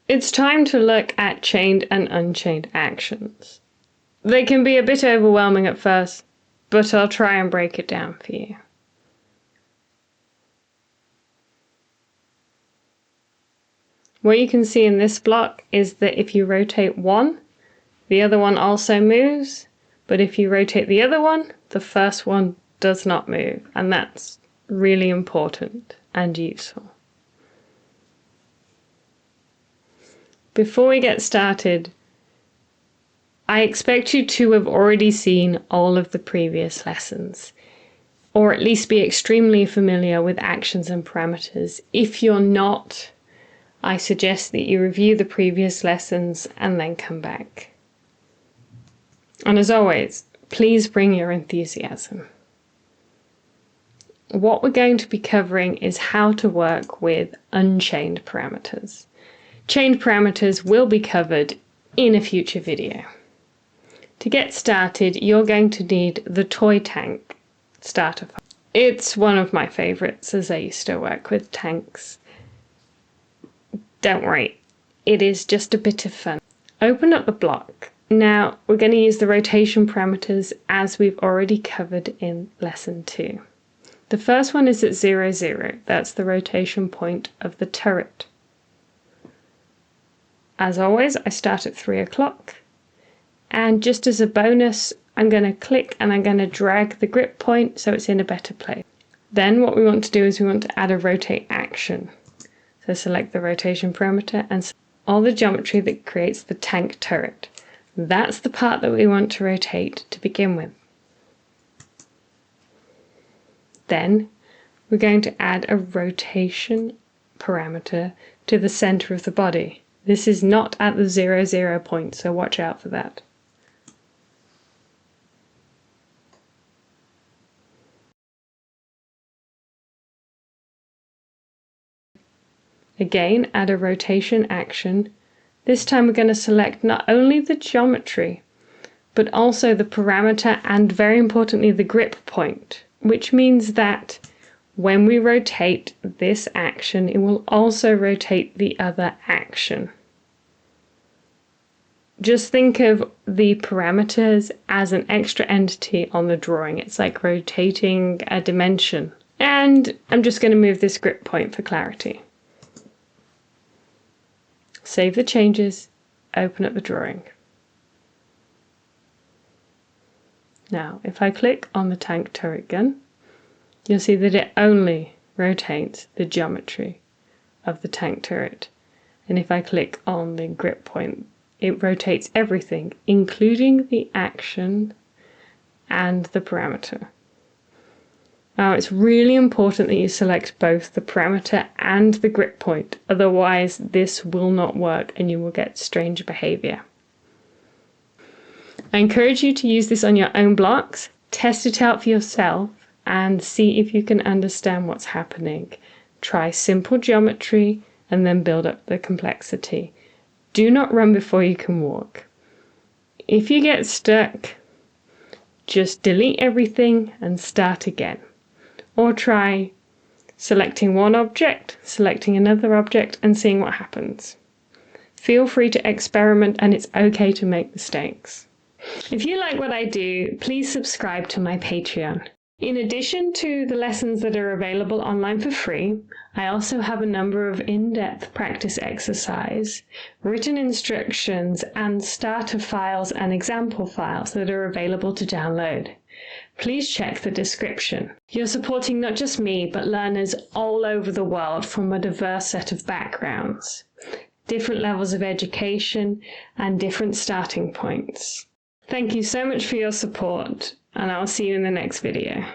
It's time to look at chained and unchained actions. They can be a bit overwhelming at first, but I'll try and break it down for you. What you can see in this block is that if you rotate one, the other one also moves, but if you rotate the other one, the first one does not move, and that's really important and useful. Before we get started, I expect you to have already seen all of the previous lessons, or at least be extremely familiar with actions and parameters. If you're not, I suggest that you review the previous lessons and then come back. And as always, please bring your enthusiasm. What we're going to be covering is how to work with unchained parameters. Chained parameters will be covered in a future video. To get started, you're going to need the toy tank starter file. It's one of my favorites, as I used to work with tanks. Don't worry, it is just a bit of fun. Open up the block. Now we're going to use the rotation parameters as we've already covered in lesson 2. The first one is at 0, 0. That's the rotation point of the turret. As always, I start at 3 o'clock. And just as a bonus, I'm going to click and I'm going to drag the grip point so it's in a better place. Then what we want to do is we want to add a rotate action. So select the rotation parameter and all the geometry that creates the tank turret. That's the part that we want to rotate to begin with. Then we're going to add a rotation parameter to the center of the body. This is not at the 0, 0 point, so watch out for that. Again, add a rotation action. This time we're going to select not only the geometry, but also the parameter and, very importantly, the grip point, which means that when we rotate this action, it will also rotate the other action. Just think of the parameters as an extra entity on the drawing. It's like rotating a dimension. And I'm just going to move this grip point for clarity. Save the changes, open up the drawing. Now, if I click on the tank turret gun, you'll see that it only rotates the geometry of the tank turret. And if I click on the grip point, it rotates everything, including the action and the parameter. Now, it's really important that you select both the parameter and the grip point, otherwise this will not work and you will get strange behavior. I encourage you to use this on your own blocks, test it out for yourself, and see if you can understand what's happening. Try simple geometry and then build up the complexity. Do not run before you can walk. If you get stuck, just delete everything and start again. Or try selecting one object, selecting another object, and seeing what happens. Feel free to experiment, and it's okay to make mistakes. If you like what I do, please subscribe to my Patreon. In addition to the lessons that are available online for free, I also have a number of in-depth practice exercise, written instructions, and starter files and example files that are available to download. Please check the description. You're supporting not just me, but learners all over the world from a diverse set of backgrounds, different levels of education, and different starting points. Thank you so much for your support, and I'll see you in the next video.